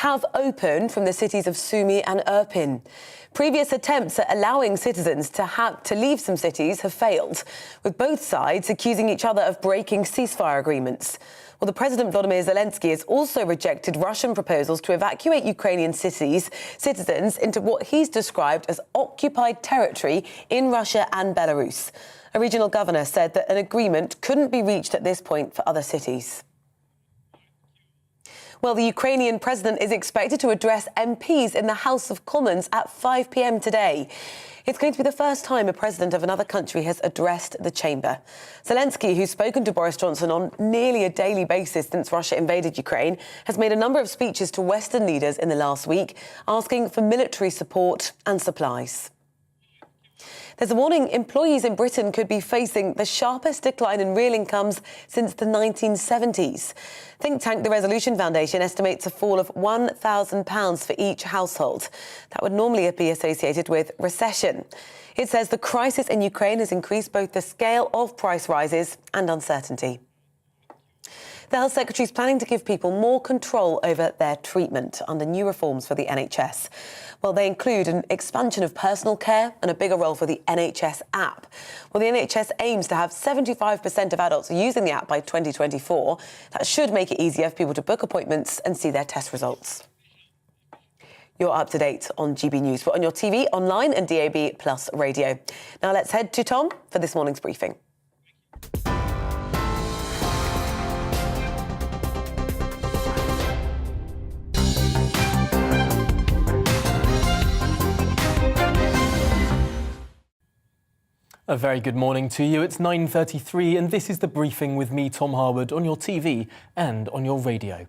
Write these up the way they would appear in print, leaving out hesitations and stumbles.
have opened from the cities of Sumy and Irpin. Previous attempts at allowing citizens to leave some cities have failed, with both sides accusing each other of breaking ceasefire agreements. Well, the President Volodymyr Zelensky has also rejected Russian proposals to evacuate Ukrainian citizens into what he's described as occupied territory in Russia and Belarus. A regional governor said that an agreement couldn't be reached at this point for other cities. Well, the Ukrainian president is expected to address MPs in the House of Commons at 5 p.m. today. It's going to be the first time a president of another country has addressed the chamber. Zelensky, who's spoken to Boris Johnson on nearly a daily basis since Russia invaded Ukraine, has made a number of speeches to Western leaders in the last week, asking for military support and supplies. There's a warning employees in Britain could be facing the sharpest decline in real incomes since the 1970s. Think tank The Resolution Foundation estimates a fall of £1,000 for each household. That would normally be associated with recession. It says the crisis in Ukraine has increased both the scale of price rises and uncertainty. The Health Secretary is planning to give people more control over their treatment under new reforms for the NHS. Well, they include an expansion of personal care and a bigger role for the NHS app. Well, the NHS aims to have 75% of adults using the app by 2024. That should make it easier for people to book appointments and see their test results. You're up to date on GB News. We're on your TV, online and DAB+ radio. Now let's head to Tom for this morning's briefing. A very good morning to you. It's 9:33 and this is the briefing with me, Tom Harwood, on your TV and on your radio.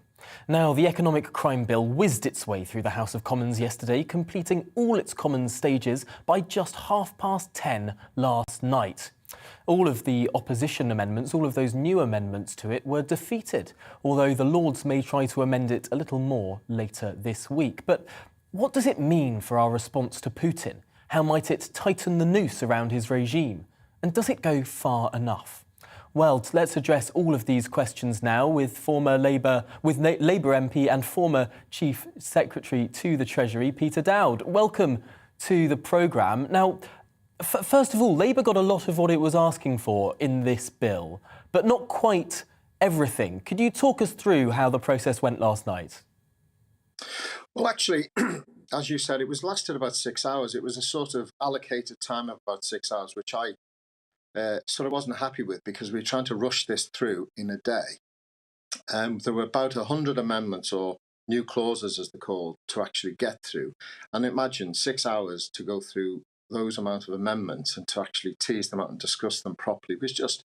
Now, the economic crime bill whizzed its way through the House of Commons yesterday, completing all its Commons stages by just 10:30 last night. All of the opposition amendments, all of those new amendments to it, were defeated, although the Lords may try to amend it a little more later this week. But what does it mean for our response to Putin? How might it tighten the noose around his regime? And does it go far enough? Well, let's address all of these questions now with Labour MP and former Chief Secretary to the Treasury, Peter Dowd. Welcome to the programme. Now, first of all, Labour got a lot of what it was asking for in this bill, but not quite everything. Could you talk us through how the process went last night? Well, actually, as you said, it lasted about 6 hours. It was a sort of allocated time of about 6 hours, which I sort of wasn't happy with because we were trying to rush this through in a day. There were about 100 amendments or new clauses, as they're called, to actually get through. And imagine 6 hours to go through those amount of amendments and to actually tease them out and discuss them properly. It was just,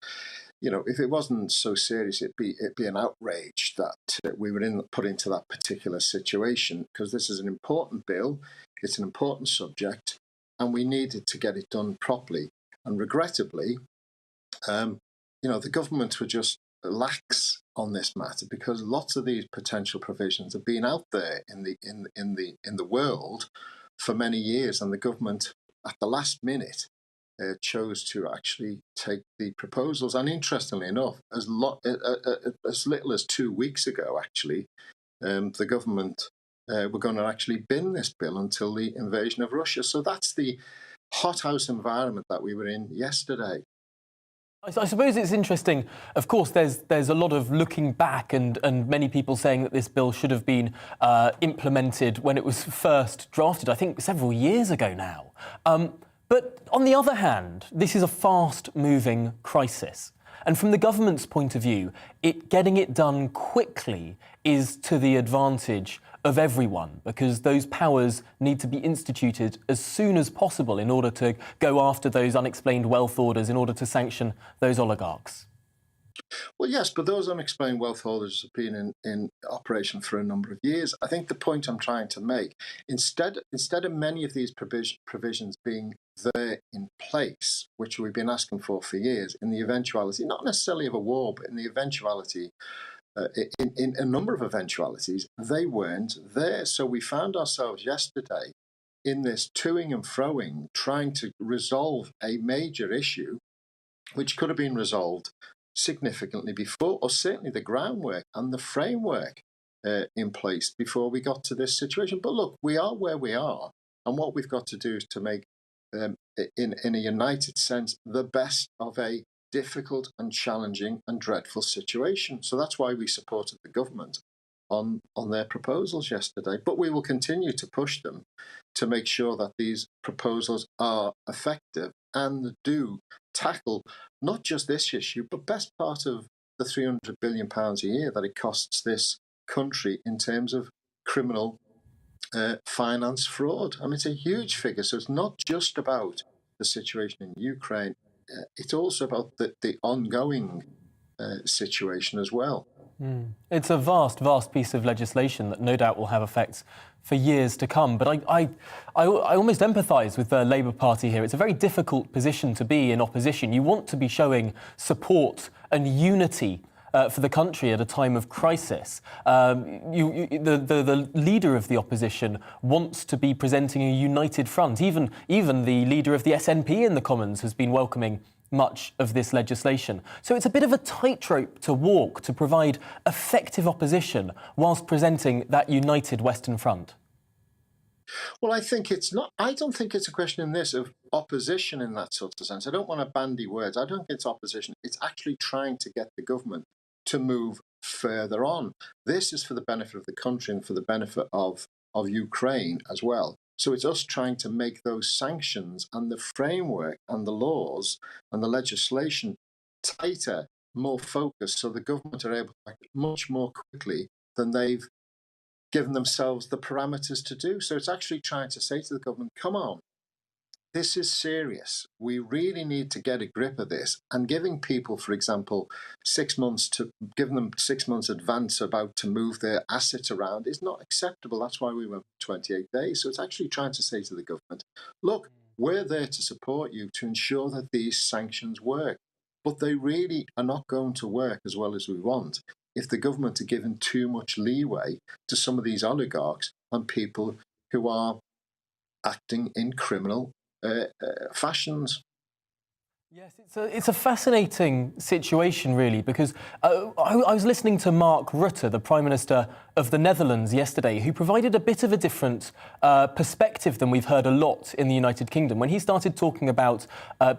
you know, if it wasn't so serious, it'd be an outrage that we were put into that particular situation, because this is an important bill, it's an important subject, and we needed to get it done properly. And regrettably, you know, the government were just lax on this matter, because lots of these potential provisions have been out there in the world for many years, and the government at the last minute chose to actually take the proposals. And interestingly enough, as little as 2 weeks ago, actually, the government were going to actually bin this bill until the invasion of Russia. So that's the hothouse environment that we were in yesterday. I suppose it's interesting. Of course, there's a lot of looking back and many people saying that this bill should have been implemented when it was first drafted, I think several years ago now. But on the other hand, this is a fast-moving crisis. And from the government's point of view, getting it done quickly is to the advantage of everyone, because those powers need to be instituted as soon as possible in order to go after those unexplained wealth orders, in order to sanction those oligarchs. Well, yes, but those unexplained wealth holders have been in operation for a number of years. I think the point I'm trying to make, instead of many of these provisions being there in place, which we've been asking for years, in the eventuality, not necessarily of a war, but in the eventuality, in a number of eventualities, they weren't there. So we found ourselves yesterday in this toing and froing, trying to resolve a major issue, which could have been resolved significantly before, or certainly the groundwork and the framework in place before we got to this situation. But look, we are where we are, and what we've got to do is to make, in a united sense, the best of a difficult and challenging and dreadful situation. So that's why we supported the government on their proposals yesterday. But we will continue to push them to make sure that these proposals are effective and do tackle not just this issue, but best part of the £300 billion a year that it costs this country in terms of criminal finance fraud. I mean, it's a huge figure. So it's not just about the situation in Ukraine. It's also about the ongoing situation as well. It's a vast, vast piece of legislation that no doubt will have effects for years to come. But I almost empathise with the Labour Party here. It's a very difficult position to be in opposition. You want to be showing support and unity for the country at a time of crisis. The leader of the opposition wants to be presenting a united front. Even the leader of the SNP in the Commons has been welcoming much of this legislation. So it's a bit of a tightrope to walk to provide effective opposition whilst presenting that united Western Front. Well, I don't think it's a question in this of opposition in that sort of sense. I don't want to bandy words. I don't think it's opposition. It's actually trying to get the government to move further on. This is for the benefit of the country and for the benefit of Ukraine as well. So it's us trying to make those sanctions and the framework and the laws and the legislation tighter, more focused, so the government are able to act much more quickly than they've given themselves the parameters to do. So it's actually trying to say to the government, come on, this is serious. We really need to get a grip of this. And giving people, for example, 6 months to give them 6 months advance about to move their assets around is not acceptable. That's why we went 28 days. So it's actually trying to say to the government, look, we're there to support you to ensure that these sanctions work. But they really are not going to work as well as we want if the government are given too much leeway to some of these oligarchs and people who are acting in criminal fashions. Yes, it's a fascinating situation, really, because I was listening to Mark Rutte, the Prime Minister of the Netherlands, yesterday, who provided a bit of a different perspective than we've heard a lot in the United Kingdom. When he started talking about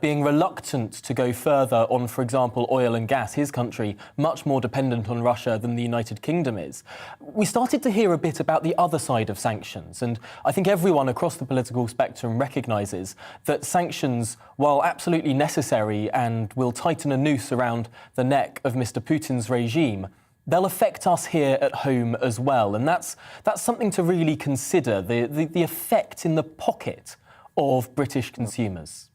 being reluctant to go further on, for example, oil and gas, his country much more dependent on Russia than the United Kingdom is, we started to hear a bit about the other side of sanctions. And I think everyone across the political spectrum recognises that sanctions, while absolutely necessary and will tighten a noose around the neck of Mr. Putin's regime, they'll affect us here at home as well. And that's something to really consider, the effect in the pocket of British consumers.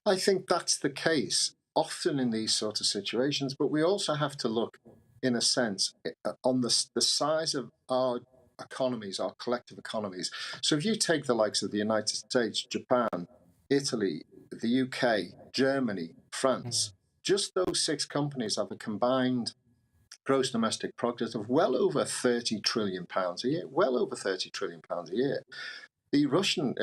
I think that's the case often in these sort of situations, but we also have to look, in a sense, on the size of our economies, our collective economies. So if you take the likes of the United States, Japan, Italy, the UK, Germany, France, just those 6 companies have a combined gross domestic product of well over £30 trillion a year, well over £30 trillion a year. The Russian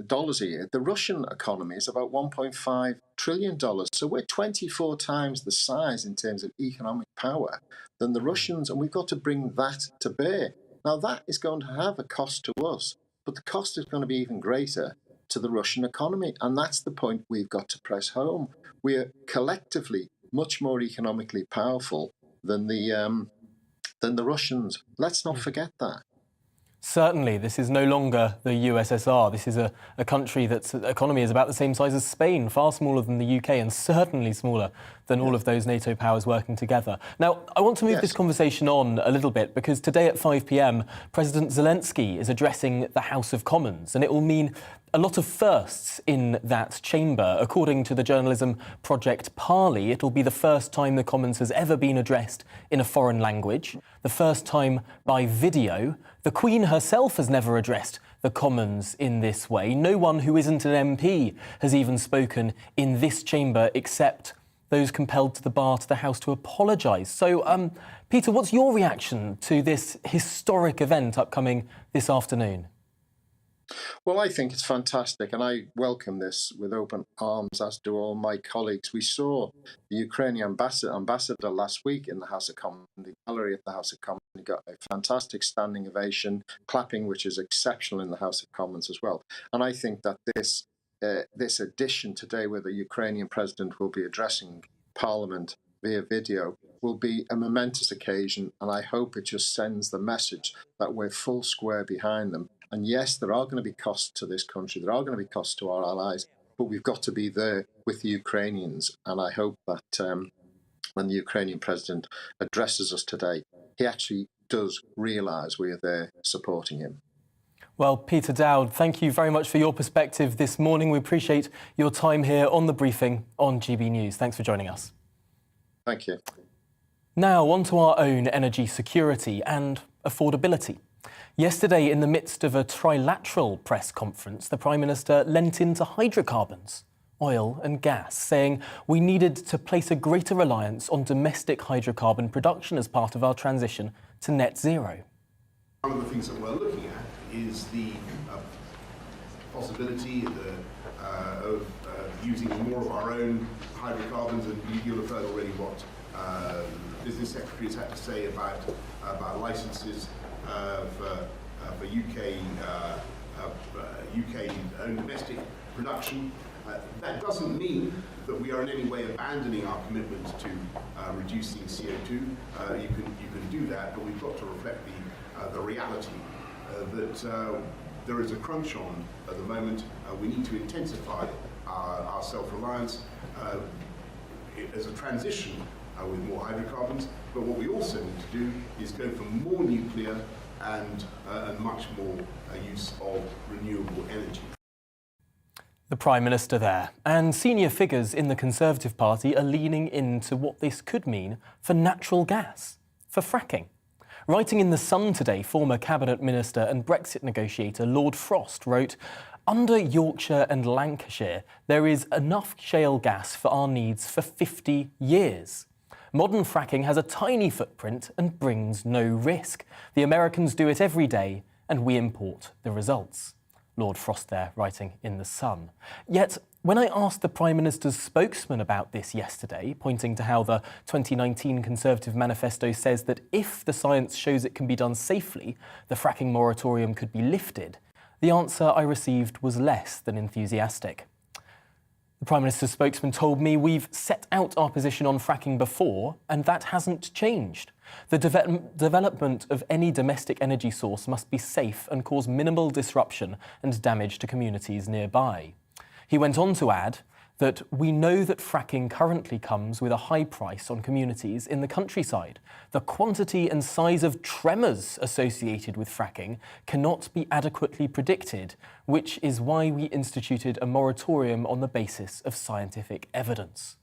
dollars a year, the Russian economy is about $1.5 trillion. So we're 24 times the size in terms of economic power than the Russians, and we've got to bring that to bear. Now, that is going to have a cost to us, but the cost is going to be even greater to the Russian economy. And that's the point we've got to press home. We're collectively much more economically powerful than the Russians. Let's not forget that. Certainly, this is no longer the USSR. This is a country that's economy is about the same size as Spain, far smaller than the UK and certainly smaller than all of those NATO powers working together. Now, I want to move this conversation on a little bit because today at 5 p.m, President Zelensky is addressing the House of Commons, and it will mean a lot of firsts in that chamber. According to the journalism project Parley, it'll be the first time the Commons has ever been addressed in a foreign language, the first time by video. The Queen herself has never addressed the Commons in this way. No one who isn't an MP has even spoken in this chamber except those compelled to the bar to the House to apologise. So, Peter, what's your reaction to this historic event upcoming this afternoon? Well, I think it's fantastic, and I welcome this with open arms, as do all my colleagues. We saw the Ukrainian ambassador last week in the House of Commons, in the gallery at the House of Commons, got a fantastic standing ovation, clapping, which is exceptional in the House of Commons as well. And I think that this edition today, where the Ukrainian president will be addressing Parliament via video, will be a momentous occasion. And I hope it just sends the message that we're full square behind them. And yes, there are going to be costs to this country. There are going to be costs to our allies, but we've got to be there with the Ukrainians. And I hope that when the Ukrainian president addresses us today, he actually does realise we are there supporting him. Well, Peter Dowd, thank you very much for your perspective this morning. We appreciate your time here on The Briefing on GB News. Thanks for joining us. Thank you. Now, on to our own energy security and affordability. Yesterday, in the midst of a trilateral press conference, the Prime Minister leant into hydrocarbons, oil and gas, saying we needed to place a greater reliance on domestic hydrocarbon production as part of our transition to net zero. One of the things that we're looking at is the possibility of using more of our own hydrocarbons, and you'll have heard already what business secretaries had to say about licenses for UK own domestic production. That doesn't mean that we are in any way abandoning our commitment to reducing CO2. You can do that, but we've got to reflect the reality that there is a crunch on at the moment. We need to intensify our self-reliance as a transition with more hydrocarbons, but what we also need to do is go for more nuclear and much more use of renewable energy. The Prime Minister there, and senior figures in the Conservative Party are leaning into what this could mean for natural gas, for fracking. Writing in The Sun today, former Cabinet Minister and Brexit negotiator Lord Frost wrote, "Under Yorkshire and Lancashire, there is enough shale gas for our needs for 50 years. Modern fracking has a tiny footprint and brings no risk. The Americans do it every day and we import the results." Lord Frost there, writing in The Sun. Yet, when I asked the Prime Minister's spokesman about this yesterday, pointing to how the 2019 Conservative manifesto says that if the science shows it can be done safely, the fracking moratorium could be lifted, the answer I received was less than enthusiastic. The Prime Minister's spokesman told me we've set out our position on fracking before, and that hasn't changed. The development of any domestic energy source must be safe and cause minimal disruption and damage to communities nearby. He went on to add that we know that fracking currently comes with a high price on communities in the countryside. The quantity and size of tremors associated with fracking cannot be adequately predicted, which is why we instituted a moratorium on the basis of scientific evidence.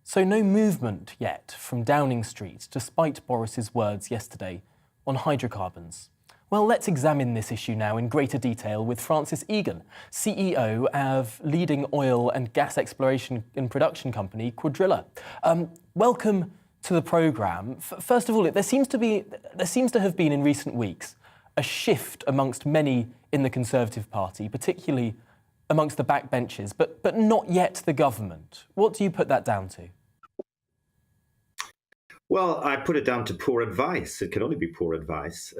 So no movement yet from Downing Street, despite Boris's words yesterday on hydrocarbons. Well, let's examine this issue now in greater detail with Francis Egan, CEO of leading oil and gas exploration and production company Quadrilla. Welcome to the programme. First of all, there seems to have been in recent weeks a shift amongst many in the Conservative Party, particularly amongst the backbenches, but not yet the government. What do you put that down to? Well, I put it down to poor advice. It can only be poor advice.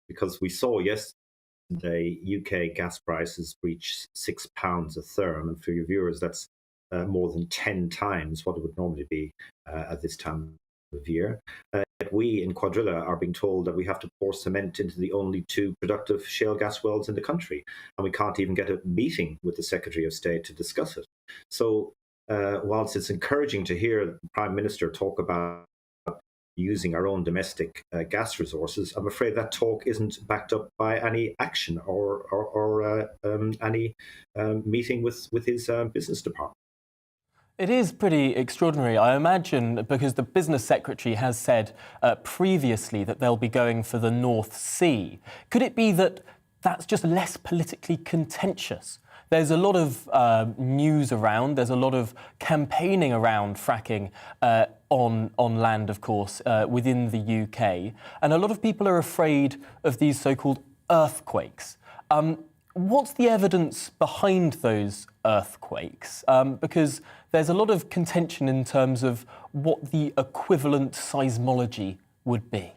Because we saw yesterday UK gas prices reach £6 a therm, and for your viewers, that's more than 10 times what it would normally be at this time of year. We in Quadrilla are being told that we have to pour cement into the only two productive shale gas wells in the country, and we can't even get a meeting with the Secretary of State to discuss it. So whilst it's encouraging to hear the Prime Minister talk about using our own domestic gas resources, I'm afraid that talk isn't backed up by any action or any meeting with his business department. It is pretty extraordinary, I imagine, because the business secretary has said previously that they'll be going for the North Sea. Could it be that that's just less politically contentious? There's a lot of news around, there's a lot of campaigning around fracking on land, of course, within the UK. And a lot of people are afraid of these so-called earthquakes. What's the evidence behind those earthquakes? Because there's a lot of contention in terms of what the equivalent seismology would be.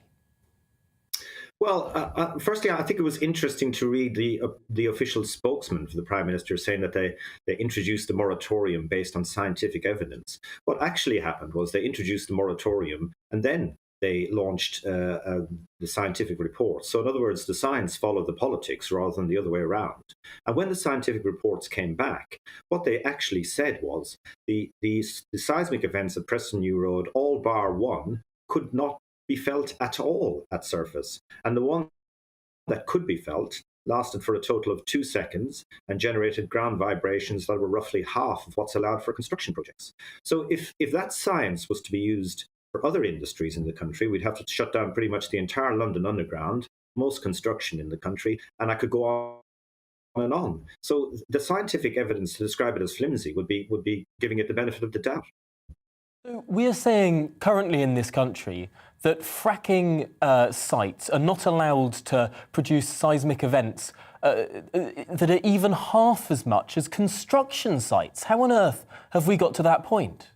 Well, firstly, I think it was interesting to read the official spokesman for the Prime Minister saying that they introduced a moratorium based on scientific evidence. What actually happened was they introduced the moratorium and then they launched the scientific reports. So in other words, the science followed the politics rather than the other way around. And when the scientific reports came back, what they actually said was the seismic events at Preston New Road, all bar one, could not be felt at all at surface. And the one that could be felt lasted for a total of 2 seconds and generated ground vibrations that were roughly half of what's allowed for construction projects. So if that science was to be used for other industries in the country, we'd have to shut down pretty much the entire London Underground, most construction in the country, and I could go on and on. So the scientific evidence to describe it as flimsy would be giving it the benefit of the doubt. We're saying currently in this country that fracking sites are not allowed to produce seismic events that are even half as much as construction sites. How on earth have we got to that point?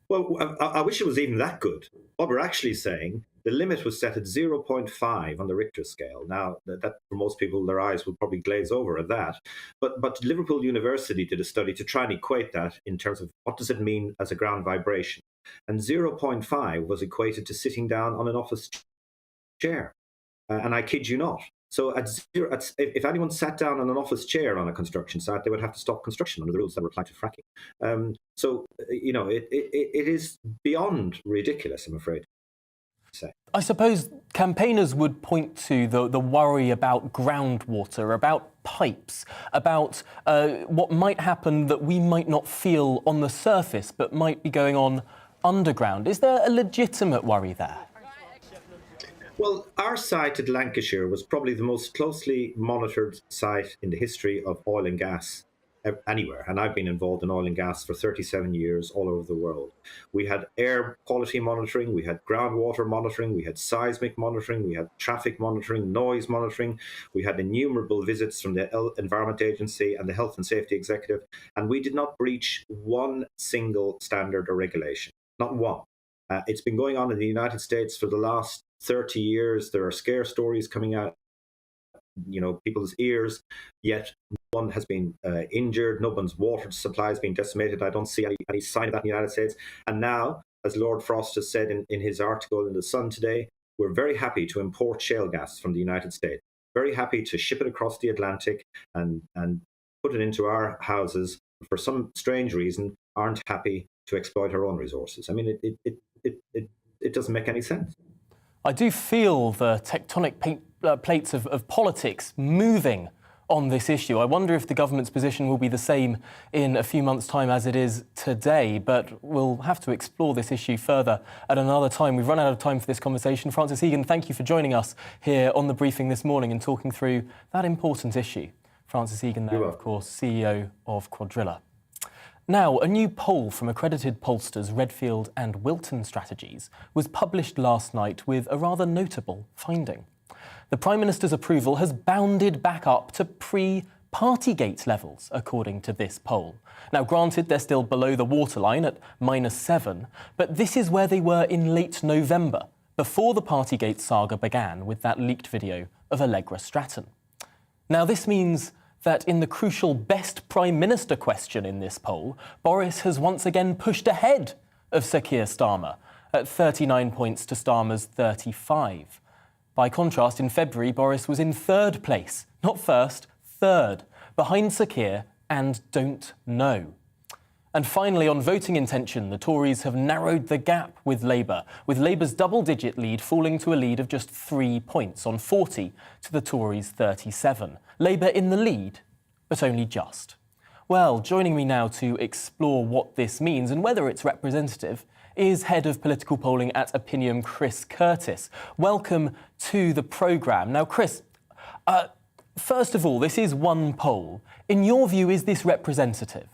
Well, I wish it was even that good. What we're actually saying, the limit was set at 0.5 on the Richter scale. Now, that for most people, their eyes will probably glaze over at that. But Liverpool University did a study to try and equate that in terms of what does it mean as a ground vibration. And 0.5 was equated to sitting down on an office chair. And I kid you not. So if anyone sat down on an office chair on a construction site, they would have to stop construction under the rules that apply to fracking. So, you know, it is beyond ridiculous, I'm afraid. I suppose campaigners would point to the worry about groundwater, about pipes, about what might happen that we might not feel on the surface but might be going on underground. Is there a legitimate worry there? Well, our site at Lancashire was probably the most closely monitored site in the history of oil and gas anywhere. And I've been involved in oil and gas for 37 years all over the world. We had air quality monitoring, we had groundwater monitoring, we had seismic monitoring, we had traffic monitoring, noise monitoring. We had innumerable visits from the Environment Agency and the Health and Safety Executive. And we did not breach one single standard or regulation, not one. It's been going on in the United States for the last 30 years. There are scare stories coming out, you know, people's ears, yet no one has been injured, no one's water supply has been decimated. I don't see any sign of that in the United States. And now, as Lord Frost has said in his article in The Sun today, we're very happy to import shale gas from the United States, very happy to ship it across the Atlantic and put it into our houses, for some strange reason, aren't happy to exploit our own resources. I mean, it doesn't make any sense. I do feel the tectonic plates of politics moving on this issue. I wonder if the government's position will be the same in a few months' time as it is today, but we'll have to explore this issue further at another time. We've run out of time for this conversation. Francis Egan, thank you for joining us here on The Briefing this morning and talking through that important issue. Francis Egan there, of course, CEO of Quadrilla. Now, a new poll from accredited pollsters Redfield and Wilton Strategies was published last night with a rather notable finding. The Prime Minister's approval has bounded back up to pre-Partygate levels, according to this poll. Now, granted, they're still below the waterline at -7, but this is where they were in late November, before the Partygate saga began with that leaked video of Allegra Stratton. Now, this means that in the crucial best Prime Minister question in this poll, Boris has once again pushed ahead of Sir Keir Starmer at 39 points to Starmer's 35. By contrast, in February, Boris was in third place, not first, third, behind Sir Keir and Don't Know. And finally, on voting intention, the Tories have narrowed the gap with Labour's double-digit lead falling to a lead of just 3 points on 40 to the Tories' 37. Labour in the lead, but only just. Well, joining me now to explore what this means and whether it's representative is Head of Political Polling at Opinium, Chris Curtis. Welcome to the programme. Now, Chris, first of all, this is one poll. In your view, is this representative?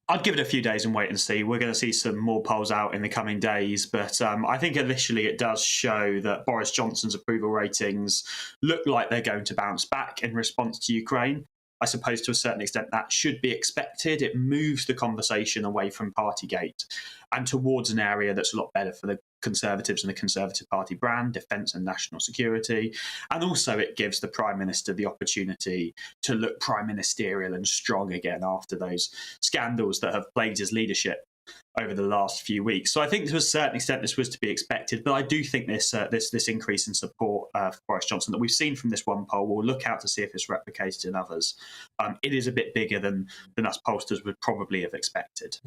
I'd give it a few days and wait and see. We're going to see some more polls out in the coming days. But I think initially it does show that Boris Johnson's approval ratings look like they're going to bounce back in response to Ukraine. I suppose to a certain extent that should be expected. It moves the conversation away from Partygate and towards an area that's a lot better for the Conservatives and the Conservative Party brand, defence and national security. And also it gives the Prime Minister the opportunity to look prime ministerial and strong again after those scandals that have plagued his leadership over the last few weeks. So I think to a certain extent this was to be expected, but I do think this increase in support for Boris Johnson that we've seen from this one poll, we'll look out to see if it's replicated in others. It is a bit bigger than us pollsters would probably have expected.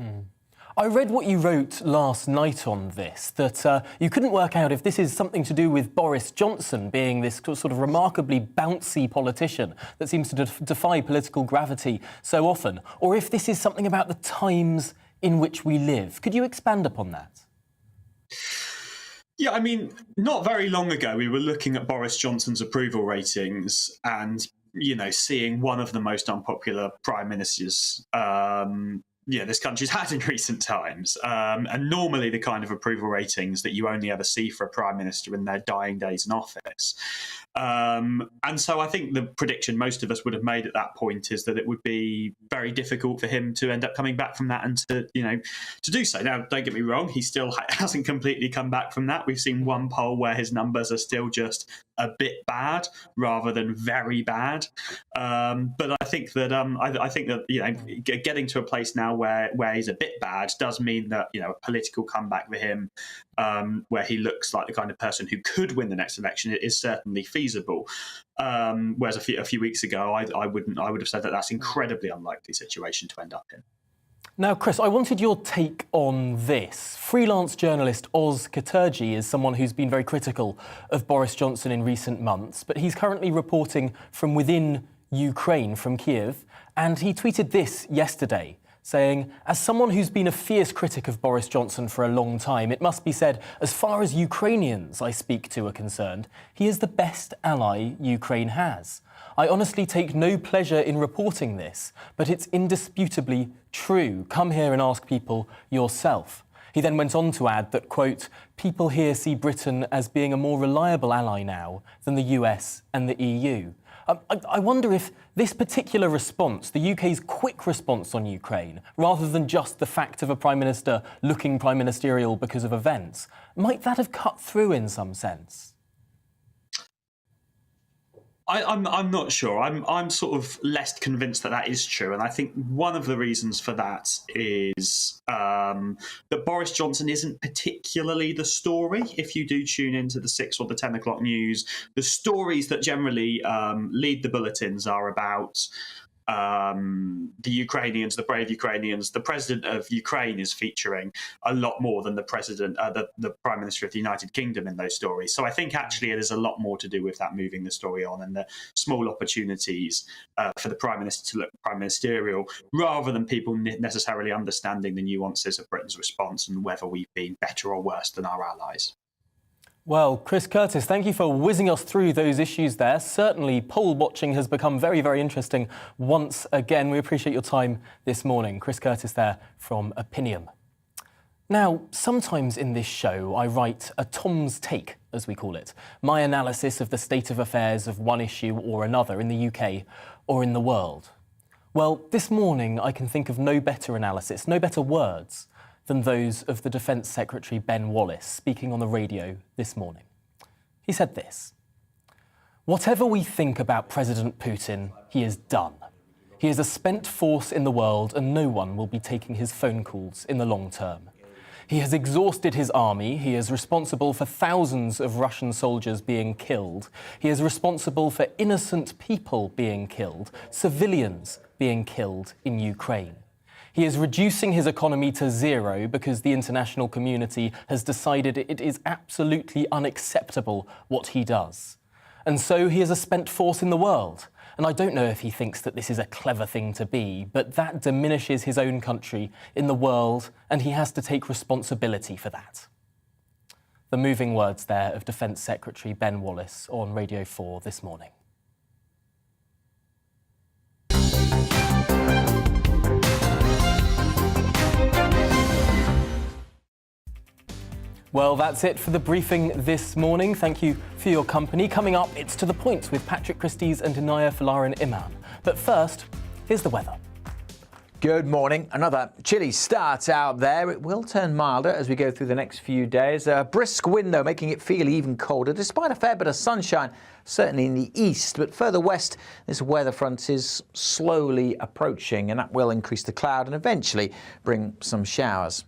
I read what you wrote last night on this, that you couldn't work out if this is something to do with Boris Johnson being this sort of remarkably bouncy politician that seems to defy political gravity so often, or if this is something about the times in which we live. Could you expand upon that? Yeah, I mean, not very long ago, we were looking at Boris Johnson's approval ratings and, seeing one of the most unpopular prime ministers this country's had in recent times. And normally the kind of approval ratings that you only ever see for a prime minister in their dying days in office. And so I think the prediction most of us would have made at that point is that it would be very difficult for him to end up coming back from that and to do so. Now, don't get me wrong, he still hasn't completely come back from that. We've seen one poll where his numbers are still just a bit bad rather than very bad. But I think that getting to a place now where he's a bit bad does mean that a political comeback for him, where he looks like the kind of person who could win the next election, it is certainly feasible. Whereas a few weeks ago, I would have said that that's incredibly unlikely situation to end up in. Now, Chris, I wanted your take on this. Freelance journalist Oz Katerji is someone who's been very critical of Boris Johnson in recent months, but he's currently reporting from within Ukraine, from Kiev, and he tweeted this yesterday, saying, "As someone who's been a fierce critic of Boris Johnson for a long time, it must be said, as far as Ukrainians I speak to are concerned, he is the best ally Ukraine has. I honestly take no pleasure in reporting this, but it's indisputably true. Come here and ask people yourself." He then went on to add that, quote, "People here see Britain as being a more reliable ally now than the US and the EU." I wonder if this particular response, the UK's quick response on Ukraine, rather than just the fact of a Prime Minister looking prime ministerial because of events, might that have cut through in some sense? I'm not sure. I'm sort of less convinced that is true, and I think one of the reasons for that is that Boris Johnson isn't particularly the story. If you do tune into the 6 or the 10 o'clock news, the stories that generally lead the bulletins are about the Ukrainians, the brave Ukrainians. The president of Ukraine is featuring a lot more than the Prime Minister of the United Kingdom in those stories. So I think actually it is a lot more to do with that moving the story on and the small opportunities for the Prime Minister to look prime ministerial, rather than people necessarily understanding the nuances of Britain's response and whether we've been better or worse than our allies. Well, Chris Curtis, thank you for whizzing us through those issues there. Certainly, poll watching has become very, very interesting once again. We appreciate your time this morning. Chris Curtis there from Opinium. Now, sometimes in this show, I write a Tom's take, as we call it, my analysis of the state of affairs of one issue or another in the UK or in the world. Well, this morning, I can think of no better analysis, no better words than those of the Defence Secretary Ben Wallace speaking on the radio this morning. He said this: "Whatever we think about President Putin, he is done. He is a spent force in the world and no one will be taking his phone calls in the long term. He has exhausted his army. He is responsible for thousands of Russian soldiers being killed. He is responsible for innocent people being killed, civilians being killed in Ukraine. He is reducing his economy to zero because the international community has decided it is absolutely unacceptable what he does. And so he is a spent force in the world. And I don't know if he thinks that this is a clever thing to be, but that diminishes his own country in the world, and he has to take responsibility for that." The moving words there of Defence Secretary Ben Wallace on Radio 4 this morning. Well, that's it for the briefing this morning. Thank you for your company. Coming up, it's To The Point with Patrick Christys and Inaya Falarin Iman. But first, here's the weather. Good morning. Another chilly start out there. It will turn milder as we go through the next few days. A brisk wind, though, making it feel even colder, despite a fair bit of sunshine, certainly in the east. But further west, this weather front is slowly approaching, and that will increase the cloud and eventually bring some showers.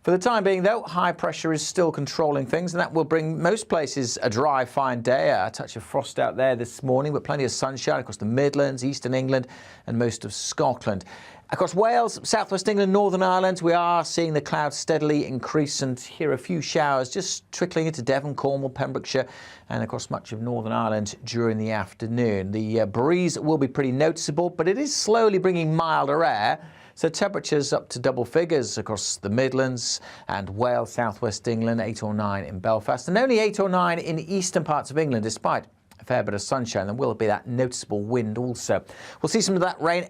For the time being, though, high pressure is still controlling things, and that will bring most places a dry, fine day. A touch of frost out there this morning, but plenty of sunshine across the Midlands, eastern England and most of Scotland. Across Wales, southwest England, Northern Ireland, we are seeing the clouds steadily increase, and here a few showers just trickling into Devon, Cornwall, Pembrokeshire and across much of Northern Ireland during the afternoon. The breeze will be pretty noticeable, but it is slowly bringing milder air. So temperatures up to double figures across the Midlands and Wales, southwest England, 8 or 9 in Belfast, and only 8 or 9 in the eastern parts of England, despite a fair bit of sunshine. There will be that noticeable wind also. We'll see some of that rain